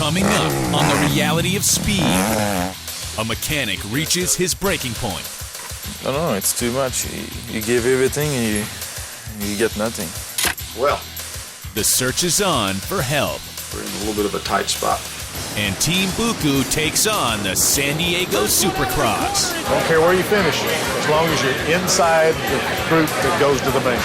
Coming up on the reality of speed, a mechanic reaches his breaking point. I don't know, it's too much. You give everything and you get nothing. Well, The search is on for help. we're in a little bit of a tight spot. And Team BooKoo takes on the San Diego Supercross. Don't care where you finish, as long as you're inside the group that goes to the main.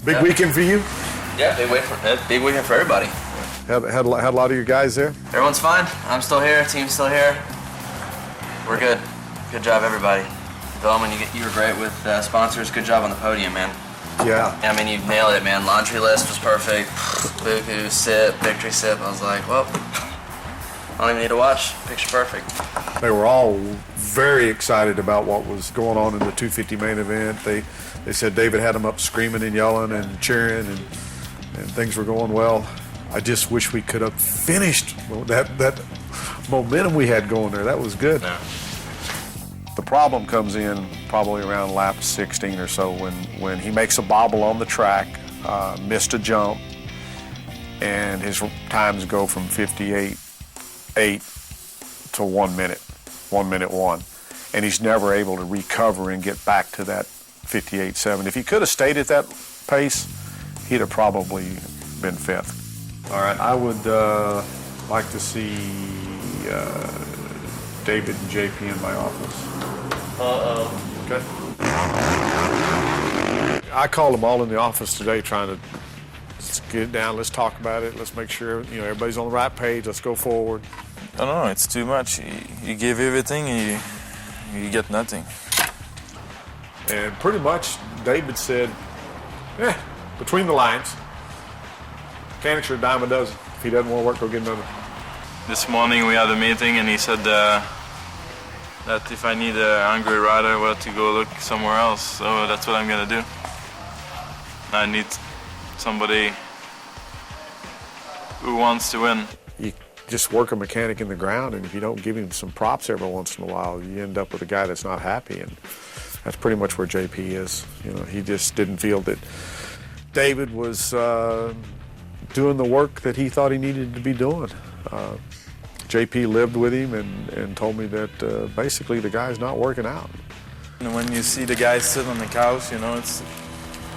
Big weekend for you? Yeah, big weekend for everybody. Had a lot of your guys there? Everyone's fine. I'm still here. Team's still here. We're good. Good job, everybody. Vuilleman, you were great with sponsors. Good job on the podium, man. Yeah. I mean, you nailed it, man. Laundry list was perfect. BooKoo, sip, victory sip. I was like, well, I don't even need to watch. Picture perfect. They were all very excited about what was going on in the 250 main event. They said David had them up screaming and yelling and cheering, and things were going well. I just wish we could have finished that momentum we had going there. That was good. Yeah. The problem comes in probably around lap 16 or so when he makes a bobble on the track, missed a jump, and his times go from 58.8 to 1 minute, 1 minute 1. And he's never able to recover and get back to that 58.7. If he could have stayed at that pace, he'd have probably been fifth. All right, I would like to see David and JP in my office. Okay. I called them all in the office today trying to let's get it down, let's talk about it, let's make sure everybody's on the right page, let's go forward. I don't know, it's too much. You give everything and you get nothing. And pretty much David said, between the lines, mechanics are a dime a dozen. If he doesn't want to work, go get another. This morning we had a meeting and he said that if I need a hungry rider, well, to go look somewhere else. So that's what I'm gonna do. I need somebody who wants to win. You just work a mechanic in the ground, and if you don't give him some props every once in a while, you end up with a guy that's not happy. And that's pretty much where JP is. He just didn't feel that David was doing the work that he thought he needed to be doing. JP lived with him and told me that basically the guy's not working out. And when you see the guy sit on the couch, it's...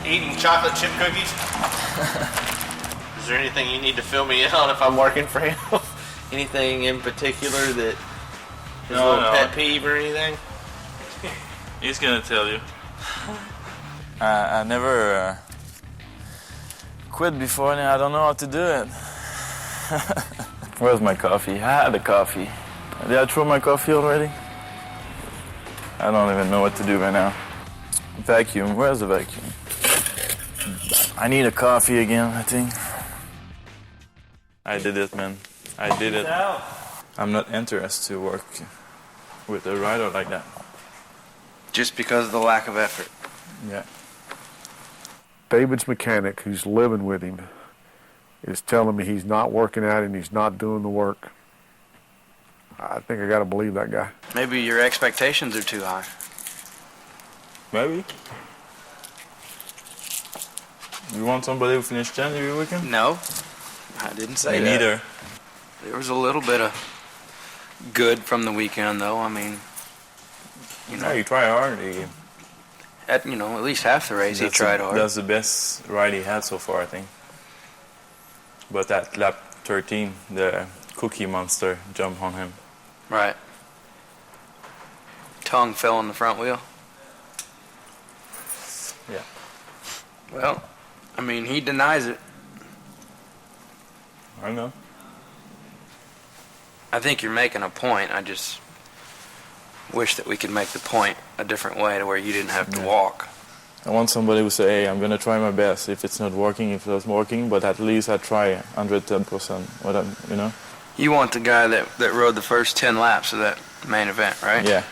Eating chocolate chip cookies? Is there anything you need to fill me in on if I'm working for him? Anything in particular that is a little pet peeve or anything? He's gonna tell you. I never quit before, and I don't know how to do it. Where's my coffee? I had a coffee. Did I throw my coffee already? I don't even know what to do right now. Vacuum. Where's the vacuum? I need a coffee again, I think. I did it, man. I did it. I'm not interested to work with a rider like that. Just because of the lack of effort. Yeah. David's mechanic, who's living with him, is telling me he's not working out and he's not doing the work. I think I got to believe that guy. Maybe your expectations are too high. Maybe. You want somebody who finished 10 every weekend? No, I didn't say Me that. neither. There was a little bit of good from the weekend, though. I mean, You try hard. at least half the race he tried hard. That's the best ride he had so far, I think. But at lap 13, the Cookie Monster jumped on him. Right. Tongue fell on the front wheel. Yeah. Well, I mean, he denies it. I know. I think you're making a point. I just wish that we could make the point a different way to where you didn't have to walk. I want somebody who say, hey, I'm going to try my best. If it's not working, if it's working, but at least I try 110%. You want the guy that rode the first 10 laps of that main event, right? Yeah,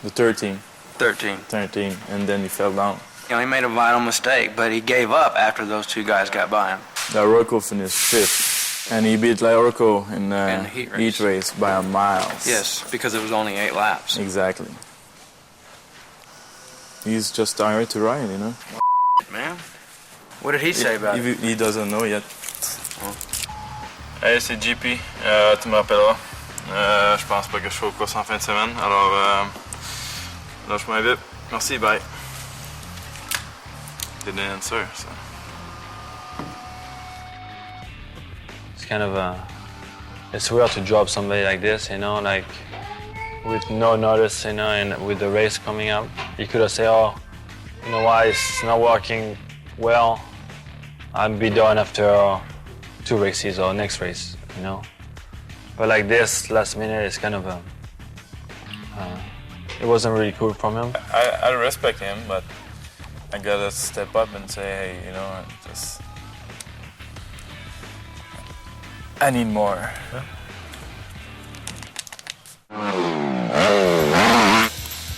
the 13. 13. 13, and then he fell down. You know, he made a vital mistake, but he gave up after those two guys got by him. Rocco finished 5th, and he beat Rocco in the heat race by a mile. Yes, because it was only 8 laps. Exactly. He's just tired to ride, you know. Man, what did he say about it? He doesn't know yet. Hey, c'est JP. Tu me rappelleras. Je pense pas que je serai aux courses en fin de semaine. Alors, lâche-moi vite. Merci, bye. Didn't answer, so. It's kind of it's weird to drop somebody like this, you know, like with no notice, you know, and with the race coming up. You could have said, oh, you know why it's not working well. I'll be done after 2 races or next race, you know. But like this, last minute, it's kind of it wasn't really cool from him. I respect him, but I gotta step up and say, hey, you know, just. I need more.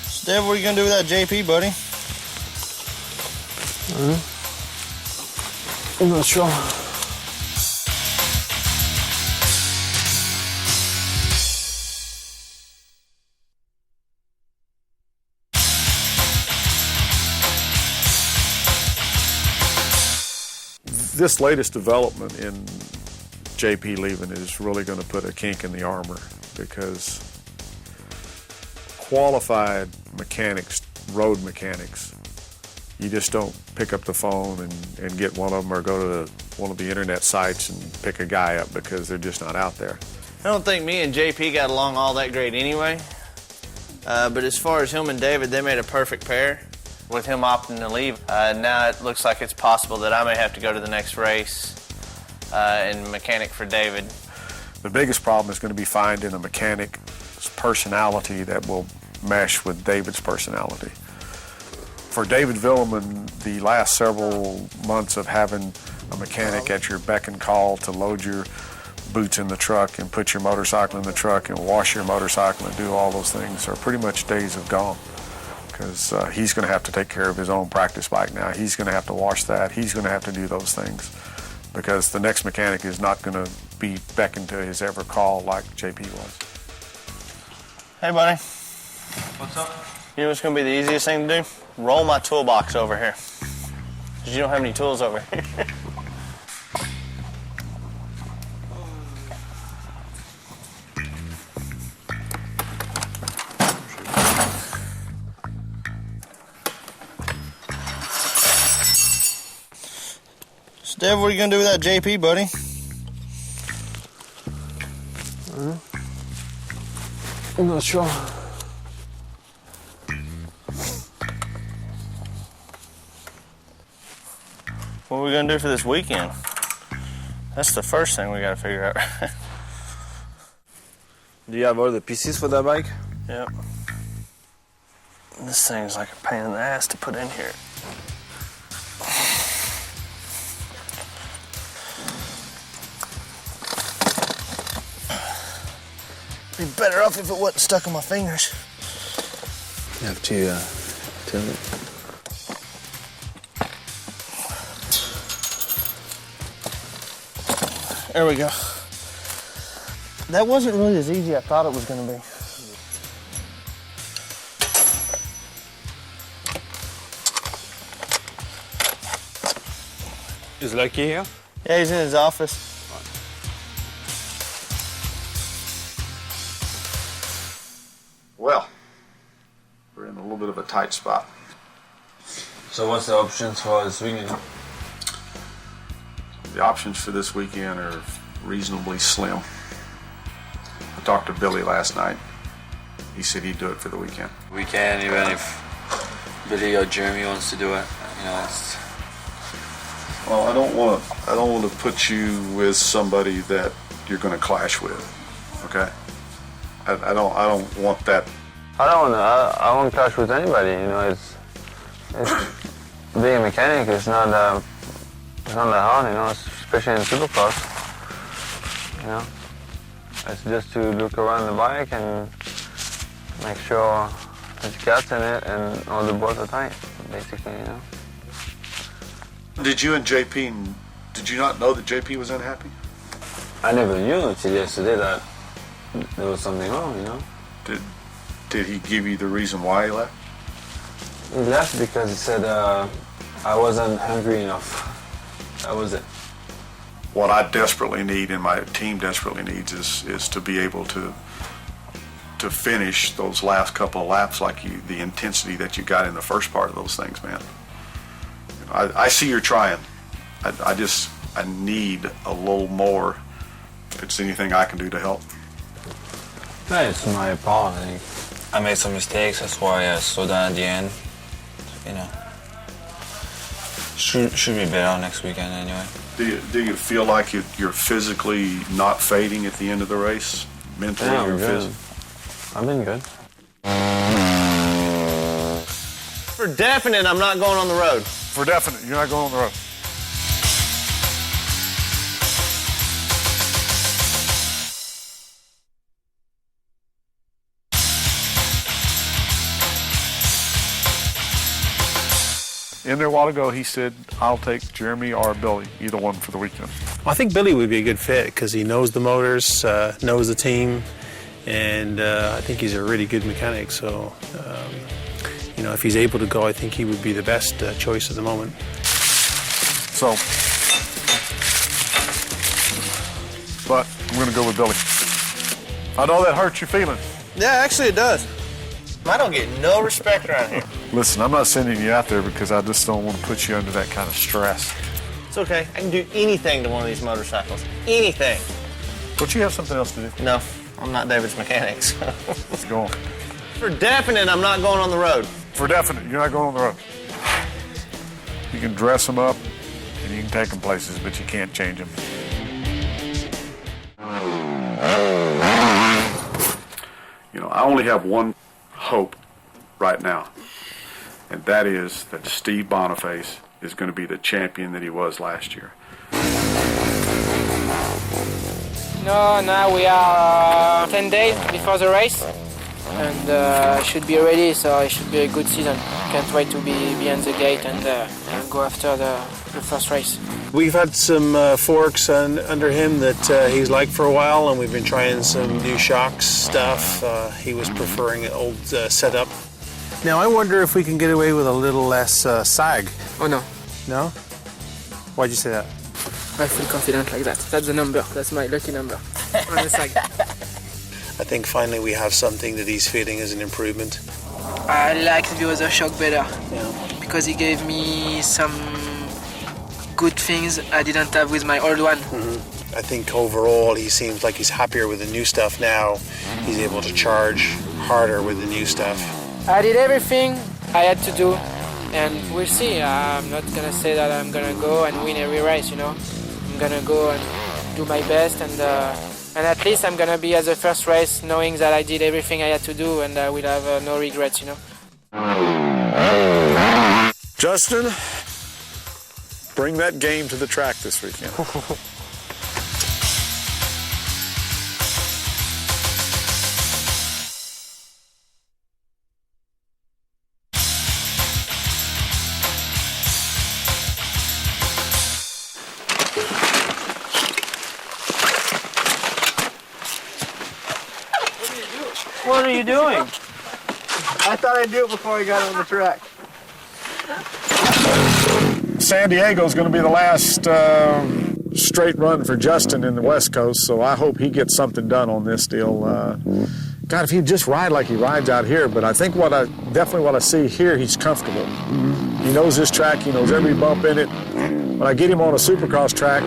Steph, what are you gonna do with that JP, buddy? I'm not sure. This latest development in JP leaving is really going to put a kink in the armor, because qualified mechanics, road mechanics, you just don't pick up the phone and get one of them, or go to one of the internet sites and pick a guy up, because they're just not out there. I don't think me and JP got along all that great anyway. But as far as him and David, they made a perfect pair. With him opting to leave, now it looks like it's possible that I may have to go to the next race and mechanic for David. The biggest problem is going to be finding a mechanic's personality that will mesh with David's personality. For David Vuilleman, the last several months of having a mechanic at your beck and call to load your boots in the truck and put your motorcycle in the truck and wash your motorcycle and do all those things are pretty much days of gone. Because he's going to have to take care of his own practice bike now. He's going to have to wash that. He's going to have to do those things, because the next mechanic is not going to be beckoned to his ever call like JP was. Hey, buddy. What's up? You know what's going to be the easiest thing to do? Roll my toolbox over here. Because you don't have any tools over here. Steph, what are you going to do with that JP, buddy? I'm not sure. What are we going to do for this weekend? That's the first thing we got to figure out. Do you have all the pieces for that bike? Yep. This thing's like a pain in the ass to put in here. Be better off if it wasn't stuck on my fingers. You have to tell it. There we go. That wasn't really as easy as I thought it was going to be. Is Lucky here? Yeah, he's in his office. Well, we're in a little bit of a tight spot. So what's the options for this weekend? The options for this weekend are reasonably slim. I talked to Billy last night. He said he'd do it for the weekend. We can, even if Billy or Jeremy wants to do it. You know, it's... Well, I don't want to put you with somebody that you're going to clash with. Okay? I don't want that. I won't clash with anybody. You know, it's being a mechanic is not that hard. You know, especially in supercross. You know, It's just to look around the bike and make sure there's guts in it and all the bolts are tight, basically, you know. Did you and JP, did you not know that JP was unhappy? I never knew until yesterday that there was something wrong, you know. Did he give you the reason why he left? He left because he said I wasn't hungry enough. That was it. What I desperately need and my team desperately needs is to be able to finish those last couple of laps like the intensity that you got in the first part of those things, man. I see you're trying. I need a little more. If it's anything I can do to help. No, it's my part. I think I made some mistakes. That's why I slowed down at the end. You know, should be better next weekend anyway. Do you feel like you're physically not fading at the end of the race? Mentally Yeah, or physically? I've been good. For definite, I'm not going on the road. For definite, you're not going on the road. In there a while ago, he said, I'll take Jeremy or Billy, either one for the weekend. I think Billy would be a good fit because he knows the motors, knows the team, and I think he's a really good mechanic. So, you know, if he's able to go, I think he would be the best choice at the moment. So, but I'm going to go with Billy. I know that hurts your feelings. Yeah, actually it does. I don't get no respect around here. Listen, I'm not sending you out there because I just don't want to put you under that kind of stress. It's okay. I can do anything to one of these motorcycles. Anything. Don't you have something else to do? No, I'm not David's mechanic. So. Let's go on. For definite, I'm not going on the road. For definite, you're not going on the road. You can dress them up and you can take them places, but you can't change them. You know, I only have one hope right now, and that is that Steve Boniface is going to be the champion that he was last year. No, now we are 10 days before the race, and should be ready, so it should be a good season. Can't wait to be behind the gate and go after the first race. We've had some forks under him that he's liked for a while, and we've been trying some new shocks stuff. He was preferring an old setup. Now I wonder if we can get away with a little less sag. Oh no. No? Why'd you say that? I feel confident like that. That's the number. That's my lucky number on the side. I think finally we have something that he's feeling as an improvement. I like the other shock better. Yeah. Because he gave me some good things I didn't have with my old one. Mm-hmm. I think overall he seems like he's happier with the new stuff now. He's able to charge harder with the new stuff. I did everything I had to do, and we'll see. I'm not gonna say that I'm gonna go and win every race, you know. I'm gonna go and do my best, and at least I'm gonna be at the first race knowing that I did everything I had to do, and I will have no regrets, you know. Justin, bring that game to the track this weekend. What are you doing? I thought I'd do it before I got on the track. San Diego is going to be the last straight run for Justin in the West Coast, so I hope he gets something done on this deal. God, if he'd just ride like he rides out here, but I think what I see here, he's comfortable. He knows this track, he knows every bump in it. When I get him on a supercross track,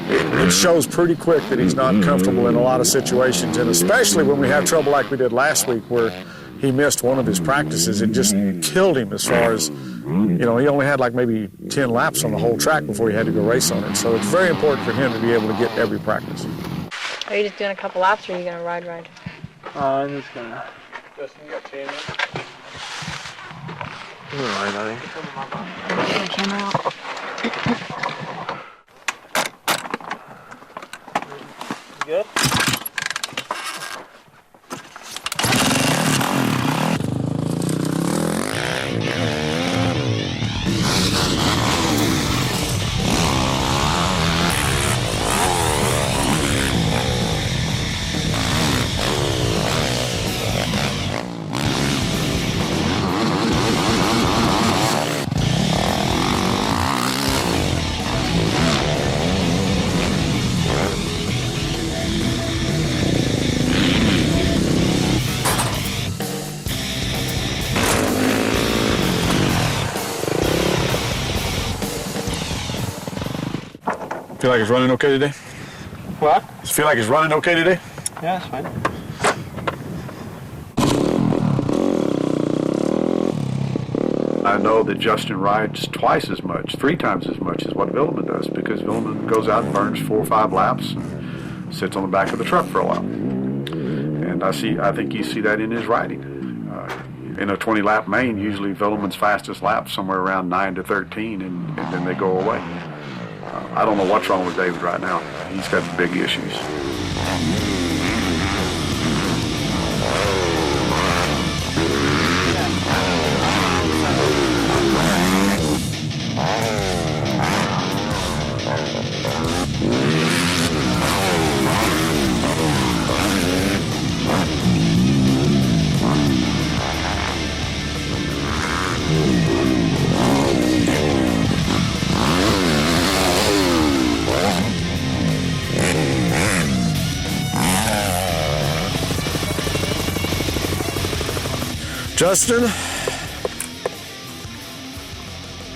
it shows pretty quick that he's not comfortable in a lot of situations, and especially when we have trouble like we did last week where he missed one of his practices. It just killed him as far as, you know, he only had like maybe 10 laps on the whole track before he had to go race on it. So it's very important for him to be able to get every practice. Are you just doing a couple laps, or are you going to ride? I'm just gonna... Justin, you got chain there? Alright, buddy. Good? like it's running okay today? What? Does it feel like it's running okay today? Yeah, it's fine. I know that Justin rides twice as much, 3 times as much as what Vuilleman does, because Vuilleman goes out and burns 4 or 5 laps, and sits on the back of the truck for a while. And I think you see that in his riding. In a 20-lap main, usually Vuilleman's fastest lap somewhere around 9 to 13, and then they go away. I don't know what's wrong with David right now. He's got big issues. Justin,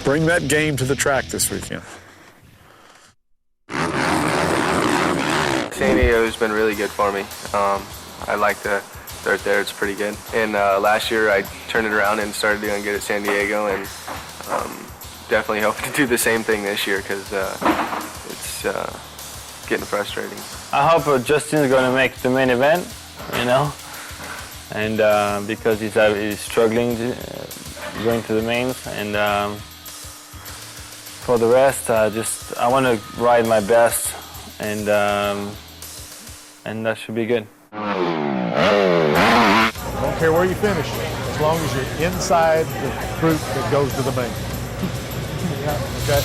bring that game to the track this weekend. San Diego's been really good for me. I like the dirt there, it's pretty good. And last year I turned it around and started doing good at San Diego, and definitely hope to do the same thing this year because it's getting frustrating. I hope Justin's going to make the main event, you know, and because he's struggling going to the mains, and for the rest, I want to ride my best, and that should be good. Don't care where you finish, as long as you're inside the group that goes to the main. Okay.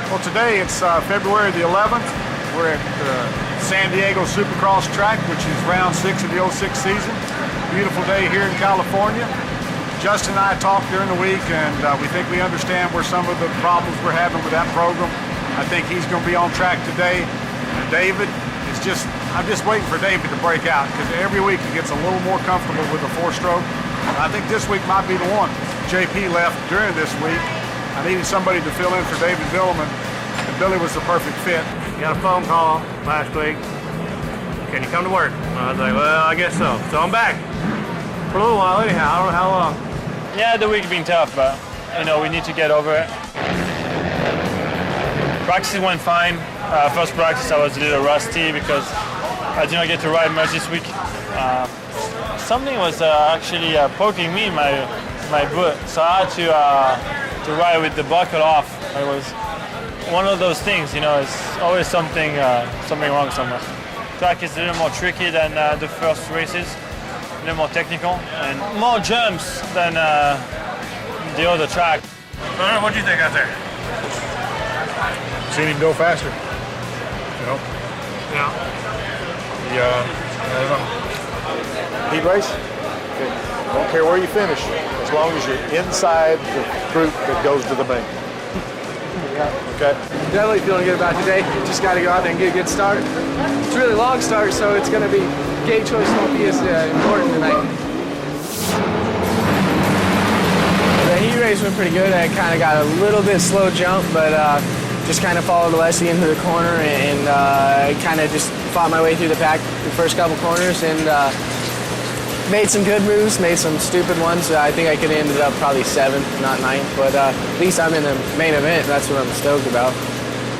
Well, today it's February the 11th. We're at the San Diego Supercross track, which is round 6 of the 06 season. Beautiful day here in California. Justin and I talked during the week, and we think we understand where some of the problems we're having with that program. I think he's going to be on track today. And David is I'm just waiting for David to break out, because every week he gets a little more comfortable with the 4-stroke. I think this week might be the one. JP left during this week. I needed somebody to fill in for David Vuilleman, and Billy was the perfect fit. You got a phone call last week. Can you come to work? I was like, well, I guess so. So I'm back. For a little while anyhow, I don't know how long. Yeah, the week's been tough, but you know, we need to get over it. Practices went fine. First practice I was a little rusty because I did not get to ride much this week. Something was actually poking me in my boot, so I had to ride with the buckle off. It was one of those things, you know, it's always something wrong somewhere. Track is a little more tricky than the first races, a little more technical, and more jumps than the other track. What do you think out there? Seen him go faster. You know? Yeah. I don't know. Heat race? Okay. Don't care where you finish, as long as you're inside the group that goes to the main. Okay. Definitely feeling good about today. Just got to go out there and get a good start. It's a really long start, so it's going to be, gate choice won't be as important tonight. The heat race went pretty good. I kind of got a little bit slow jump, but just kind of followed Alessi into the corner and kind of just fought my way through the pack the first couple corners, and made some good moves, made some stupid ones. I think I could have ended up probably 7th, not 9th, but at least I'm in the main event. That's what I'm stoked about.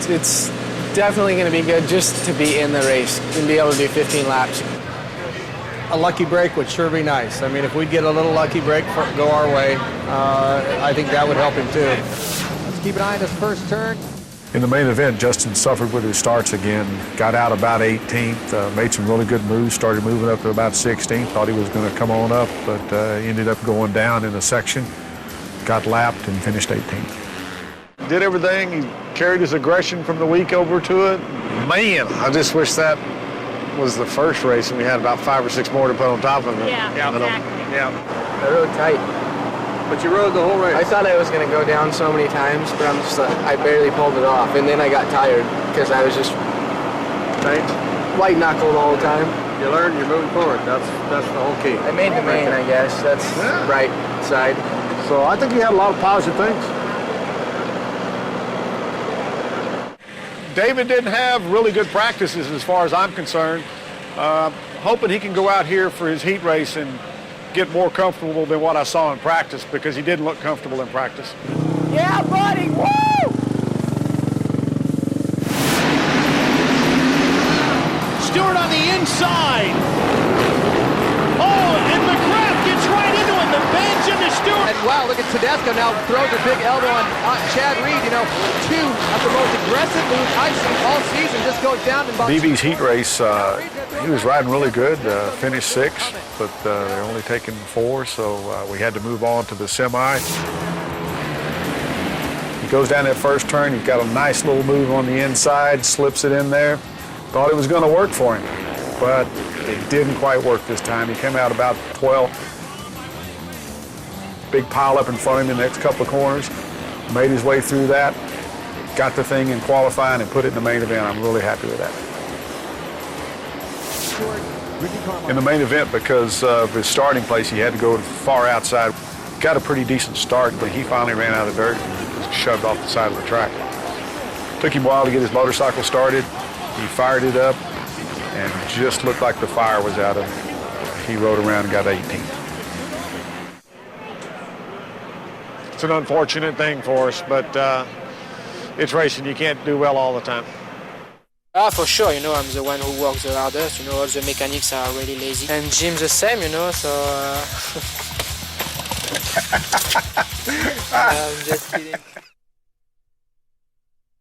It's definitely going to be good just to be in the race and be able to do 15 laps. A lucky break would sure be nice. I mean, if we'd get a little lucky break go our way, I think that would help him too. Let's keep an eye on this first turn. In the main event, Justin suffered with his starts again, got out about 18th, made some really good moves, started moving up to about 16th, thought he was going to come on up, but ended up going down in a section, got lapped and finished 18th. Did everything, he carried his aggression from the week over to it. Man, I just wish that was the first race and we had about 5 or 6 more to put on top of it. Yeah, exactly. Yeah. I rode tight. But you rode the whole race. I thought I was going to go down so many times, but I barely pulled it off. And then I got tired because I was just... Right? white knuckled all the time. You learn, you're moving forward. That's the whole key. I made the main, I guess. That's the right side. So I think you had a lot of positive things. David didn't have really good practices as far as I'm concerned. Hoping he can go out here for his heat race and get more comfortable than what I saw in practice, because he didn't look comfortable in practice. Yeah, buddy! Woo! Stewart on the inside. Oh, and McGrath gets right into him. The bends into Stewart. And wow, look at Tedesco now throws a big elbow on Chad Reed. You know, two of the most aggressive moves I've seen all season. Just goes down and BB's heat race, he was riding really good, finished 6th, but they're only taking 4, so we had to move on to the semi. He goes down that first turn, he's got a nice little move on the inside, slips it in there. Thought it was going to work for him, but it didn't quite work this time. He came out about 12th. Big pile up in front of him in the next couple of corners. Made his way through that, got the thing in qualifying and put it in the main event. I'm really happy with that. In the main event, because of his starting place, he had to go far outside. Got a pretty decent start, but he finally ran out of the dirt and was shoved off the side of the track. Took him a while to get his motorcycle started. He fired it up and just looked like the fire was out of it. He rode around and got 18th. It's an unfortunate thing for us, but it's racing. You can't do well all the time. For sure, you know, I'm the one who works the hardest, you know, all the mechanics are really lazy. And Jim's the same, you know, so... I'm just kidding.